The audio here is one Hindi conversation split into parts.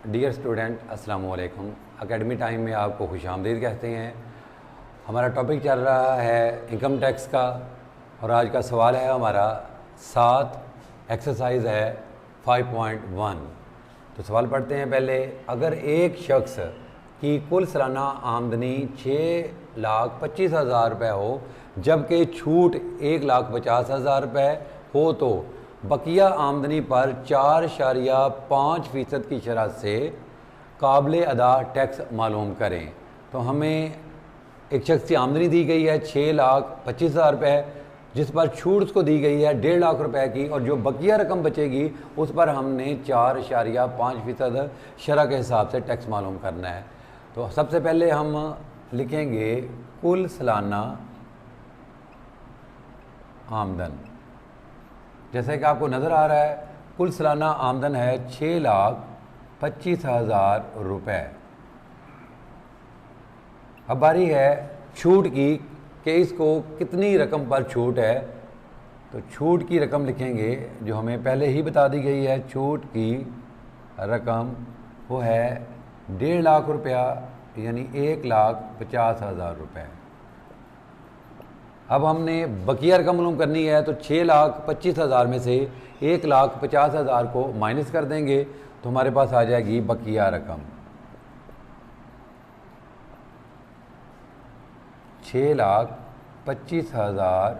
डियर स्टूडेंट, अस्सलाम वालेकुम। एकेडमी टाइम में आपको खुशामदीद कहते हैं। हमारा टॉपिक चल रहा है इनकम टैक्स का और आज का सवाल है हमारा 7 एक्सरसाइज है 5.1। तो सवाल पढ़ते हैं पहले। अगर एक शख्स की कुल सालाना आमदनी 6,25,000 रुपये हो जबकि छूट 1,50,000 रुपये हो तो बकिया आमदनी पर 4.5% की शरह से काबिल अदा टैक्स मालूम करें। तो हमें एक शख्स की आमदनी दी गई है 6,25,000 रुपये, जिस पर छूट उसको दी गई है 1.5 लाख रुपए की, और जो बकिया रकम बचेगी उस पर हमने 4.5% शरह के हिसाब से टैक्स मालूम करना है। तो सबसे पहले हम लिखेंगे कुल सालाना आमदन। जैसे कि आपको नज़र आ रहा है कुल सालाना आमदन है 6,25,000 रुपये। अब बारी है छूट की कि इसको कितनी रकम पर छूट है। तो छूट की रकम लिखेंगे जो हमें पहले ही बता दी गई है। छूट की रकम वो है 1.5 लाख रुपया, यानी 1,50,000 रुपये। अब हमने बकिया रकम मालूम करनी है, तो 6,25,000 में से 1,50,000 को माइनस कर देंगे तो हमारे पास आ जाएगी बकिया रकम 6,25,000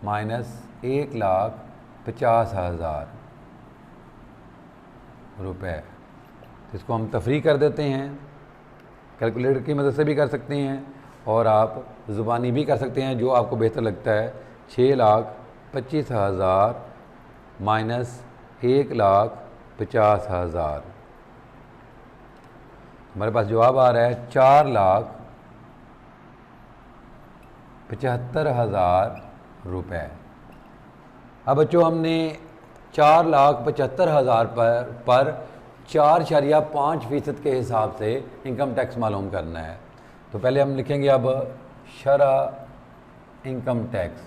माइनस 1,50,000 रुपये। इसको हम तफरी कर देते हैं, कैलकुलेटर की मदद से भी कर सकते हैं और आप ज़ुबानी भी कर सकते हैं, जो आपको बेहतर लगता है। 6,25,000 माइनस 1,50,000, हमारे पास जवाब आ रहा है 4,75,000 रुपये। अब बच्चों हमने 4,75,000 पर 4.5% के हिसाब से इनकम टैक्स मालूम करना है। तो पहले हम लिखेंगे अब शरह इनकम टैक्स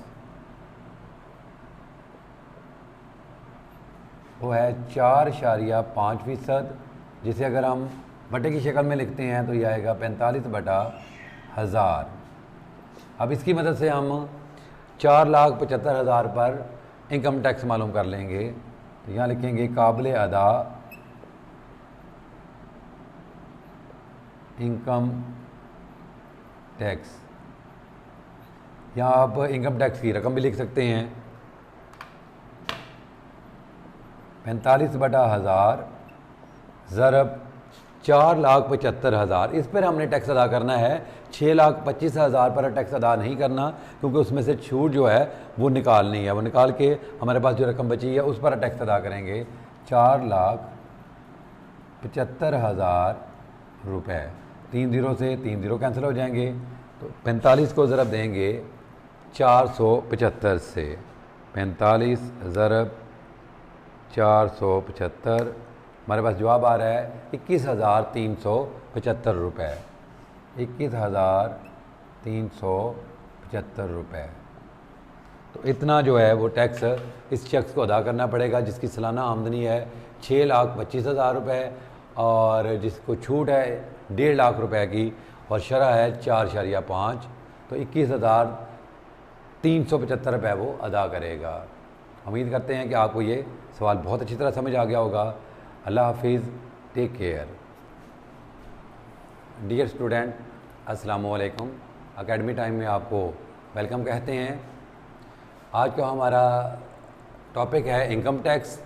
वो है 4.5%, जिसे अगर हम बटे की शक्ल में लिखते हैं तो यह आएगा 45/1000। अब इसकी मदद से हम 4,75,000 पर इनकम टैक्स मालूम कर लेंगे। तो यहाँ लिखेंगे काबिल अदा इनकम टैक्स। यहाँ आप इनकम टैक्स की रकम भी लिख सकते हैं 45/1000 ज़रब 4,75,000। इस पर हमने टैक्स अदा करना है। 6,25,000 पर टैक्स अदा नहीं करना, क्योंकि उसमें से छूट जो है वो निकालनी है। वो निकाल के हमारे पास जो रकम बची है उस पर टैक्स अदा करेंगे 4,75,000 रुपये। 3 ज़ीरो से 3 ज़ीरो कैंसिल हो जाएंगे, तो 45 को ज़रब देंगे 475 से। 45 ज़रब 475, हमारे पास जवाब आ रहा है 21,375 रुपये। 21,375 रुपये। तो इतना जो है वो टैक्स इस शख्स को अदा करना पड़ेगा जिसकी सालाना आमदनी है 6,25,000 रुपये और जिसको छूट है 1.5 लाख रुपए की और शरह है 4.5। तो 21,375 रुपये वो अदा करेगा। उम्मीद करते हैं कि आपको ये सवाल बहुत अच्छी तरह समझ आ गया होगा। अल्लाह हाफिज़, टेक केयर। डियर स्टूडेंट, अस्सलाम वालेकुम। एकेडमी टाइम में आपको वेलकम कहते हैं। आज का हमारा टॉपिक है इनकम टैक्स।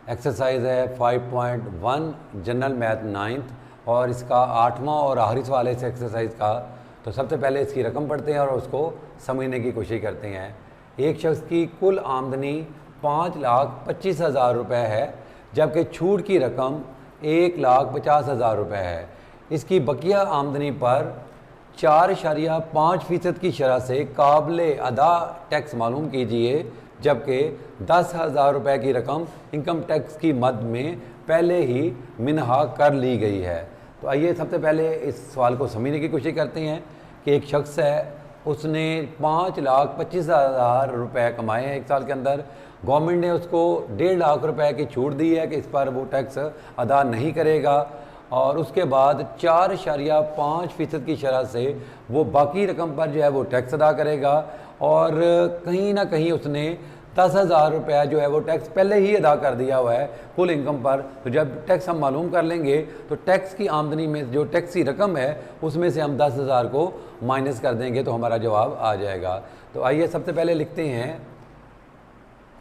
एक्सरसाइज है 5.1 जनरल मैथ 9th और इसका 8वां और आखिरी सवाल है इस एक्सरसाइज का। तो सबसे पहले इसकी रकम पढ़ते हैं और उसको समझने की कोशिश करते हैं। एक शख्स की कुल आमदनी 5,25,000 रुपये है जबकि छूट की रकम 1,50,000 रुपये है। इसकी बकिया आमदनी पर 4.5% की शरह से काबिल अदा टैक्स मालूम कीजिए, जबकि 10,000 रुपये की रकम इनकम टैक्स की मद में पहले ही मिनहा कर ली गई है। तो आइए सबसे पहले इस सवाल को समझने की कोशिश करते हैं कि एक शख्स है, उसने 5,25,000 रुपये कमाए हैं एक साल के अंदर गवर्नमेंट ने उसको 1.5 लाख रुपए की छूट दी है कि इस पर वो टैक्स अदा नहीं करेगा, और उसके बाद 4.5% की शरह से वो बाकी रकम पर जो है वो टैक्स अदा करेगा। और कहीं ना कहीं उसने 10,000 रुपया जो है वो टैक्स पहले ही अदा कर दिया हुआ है कुल इनकम पर। तो जब टैक्स हम मालूम कर लेंगे तो टैक्स की आमदनी में जो टैक्स की रकम है उसमें से हम 10,000 को माइनस कर देंगे तो हमारा जवाब आ जाएगा। तो आइए सबसे पहले लिखते हैं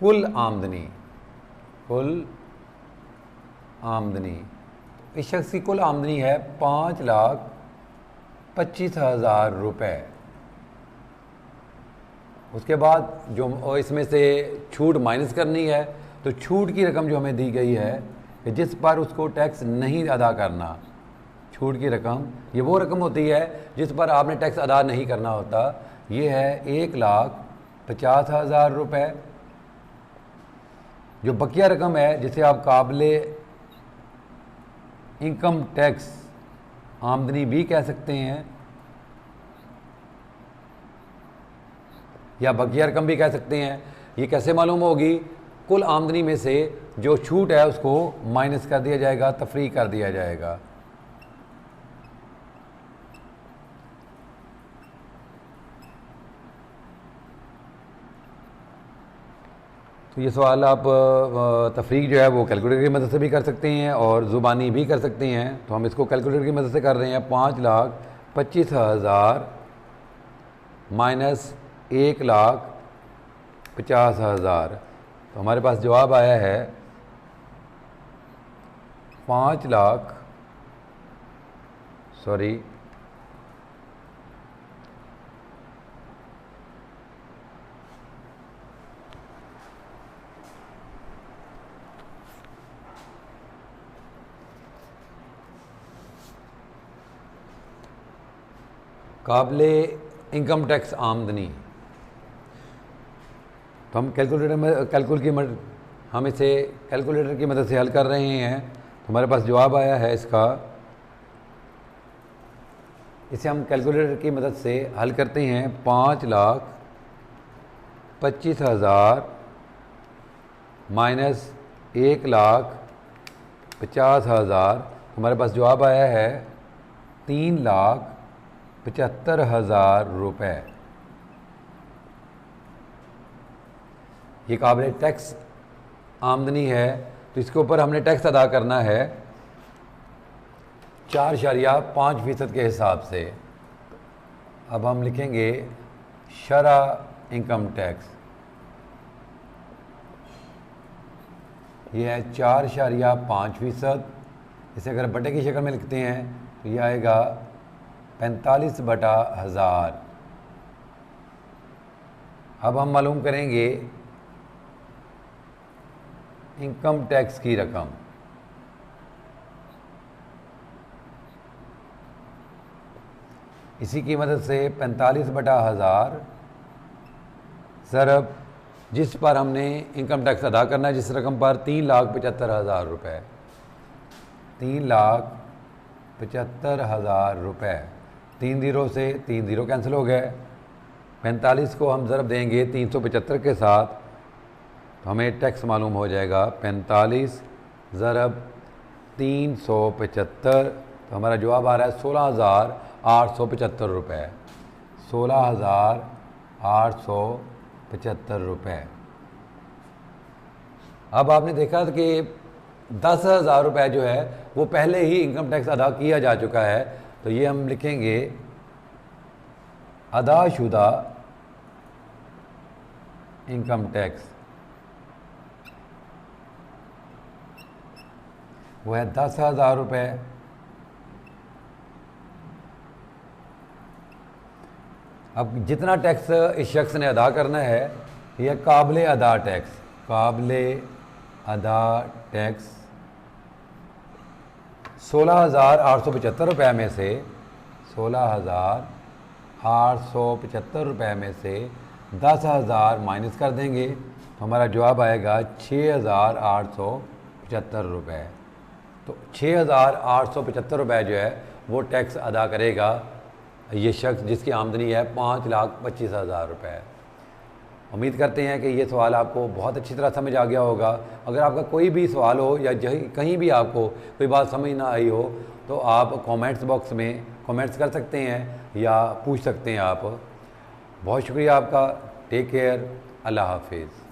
कुल आमदनी। कुल आमदनी, इस शख्स की कुल आमदनी है 5,25,000 रुपये। उसके बाद जो इसमें से छूट माइनस करनी है, तो छूट की रकम जो हमें दी गई है कि जिस पर उसको टैक्स नहीं अदा करना, छूट की रकम ये वो रकम होती है जिस पर आपने टैक्स अदा नहीं करना होता। ये है 1,50,000 रुपये। जो बकिया रकम है जिसे आप काबिले इनकम टैक्स आमदनी भी कह सकते हैं या बकिया रकम भी कह सकते हैं। ये कैसे मालूम होगी? कुल आमदनी में से जो छूट है उसको माइनस कर दिया जाएगा, तफरी कर दिया जाएगा। तो ये सवाल आप तफरीक जो है वो कैलकुलेटर की मदद से भी कर सकते हैं और ज़ुबानी भी कर सकते हैं। तो हम इसको कैलकुलेटर की मदद से कर रहे हैं। 5,25,000 माइनस 1,50,000, तो हमारे पास जवाब आया है 5 लाख सॉरी काबिले इनकम टैक्स आमदनी। तो हम हम इसे कैलकुलेटर की मदद से हल कर रहे हैं। तो हमारे पास जवाब आया है इसका। इसे हम कैलकुलेटर की मदद से हल करते हैं। 5,25,000 माइनस 1,50,000, हमारे पास जवाब आया है 3,75,000 रुपये। ये काबिल टैक्स आमदनी है, तो इसके ऊपर हमने टैक्स अदा करना है 4.5% के हिसाब से। अब हम लिखेंगे शरह इनकम टैक्स। ये है 4.5%। इसे अगर बटे की शक्ल में लिखते हैं तो ये आएगा 45/1000। अब हम मालूम करेंगे इनकम टैक्स की रकम। इसी की मदद से 45/1000 ज़रब जिस पर हमने इनकम टैक्स अदा करना है, जिस रकम पर 3,75,000 रुपये, 3,75,000 रुपये। 3 ज़ीरो से 3 ज़ीरो कैंसिल हो गए। 45 को हम ज़रब देंगे 375 के साथ, तो हमें टैक्स मालूम हो जाएगा 45 ज़रब 375। तो हमारा जवाब आ रहा है 16,875 रुपये। 16,875 रुपये। अब आपने देखा कि 10,000 रुपये जो है वो पहले ही इनकम टैक्स अदा किया जा चुका है। तो ये हम लिखेंगे अदाशुदा इनकम टैक्स, वो है 10,000 रुपये। अब जितना टैक्स इस शख्स ने अदा करना है, यह काबिले अदा टैक्स, काबिले अदा टैक्स 16,875 रुपये में से 16,875 रुपये में से 10,000 माइनस कर देंगे तो हमारा जवाब आएगा 6,875 रुपये। तो 6,875 रुपये जो है वो टैक्स अदा करेगा ये शख्स जिसकी आमदनी है 5,25,000 रुपये। उम्मीद करते हैं कि ये सवाल आपको बहुत अच्छी तरह समझ आ गया होगा। अगर आपका कोई भी सवाल हो या कहीं भी आपको कोई बात समझ ना आई हो तो आप कमेंट्स बॉक्स में कमेंट्स कर सकते हैं या पूछ सकते हैं आप। बहुत शुक्रिया आपका। Take care. अल्लाह हाफिज़।